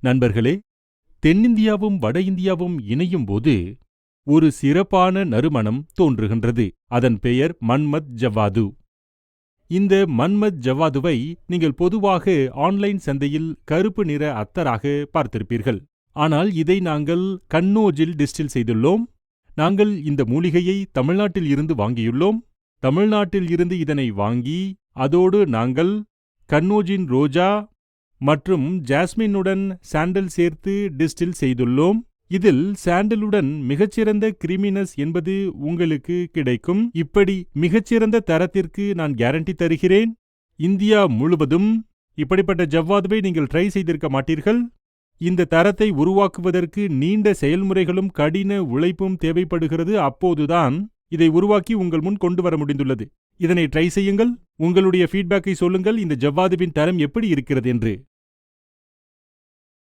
நண்பர்களே, தென்னிந்தியாவும் வட இந்தியாவும் இணையும் போது ஒரு சிறப்பான நறுமணம் தோன்றுகின்றது. அதன் பெயர் மன்மத் ஜவ்வாது. இந்த மன்மத் ஜவ்வாதுவை நீங்கள் பொதுவாக ஆன்லைன் சந்தையில் கருப்பு நிற அத்தராக பார்த்திருப்பீர்கள். ஆனால் இதை நாங்கள் கன்னோஜில் டிஸ்டில் செய்துள்ளோம். நாங்கள் இந்த மூலிகையை தமிழ்நாட்டில் இருந்து வாங்கியுள்ளோம். தமிழ்நாட்டில் இருந்து இதனை வாங்கி அதோடு நாங்கள் கன்னோஜின் ரோஜா மற்றும் ஜாஸ்மினுடன் சாண்டல் சேர்த்து டிஸ்டில் செய்துள்ளோம். இதில் சாண்டலுடன் மிகச்சிறந்த கிரீமினஸ் என்பது உங்களுக்கு கிடைக்கும். இப்படி மிகச்சிறந்த தரத்திற்கு நான் கேரண்டி தருகிறேன். இந்தியா முழுவதும் இப்படிப்பட்ட ஜவ்வாதுவை நீங்கள் ட்ரை செய்திருக்க மாட்டீர்கள். இந்த தரத்தை உருவாக்குவதற்கு நீண்ட செயல்முறைகளும் கடின உழைப்பும் தேவைப்படுகிறது. அப்போதுதான் இதை உருவாக்கி உங்கள் முன் கொண்டு வர முடிந்துள்ளது. இதனை ட்ரை செய்யுங்கள். உங்களுடைய ஃபீட்பேக்கை சொல்லுங்கள். இந்த ஜவ்வாதுவின் தரம் எப்படி இருக்கிறது என்று.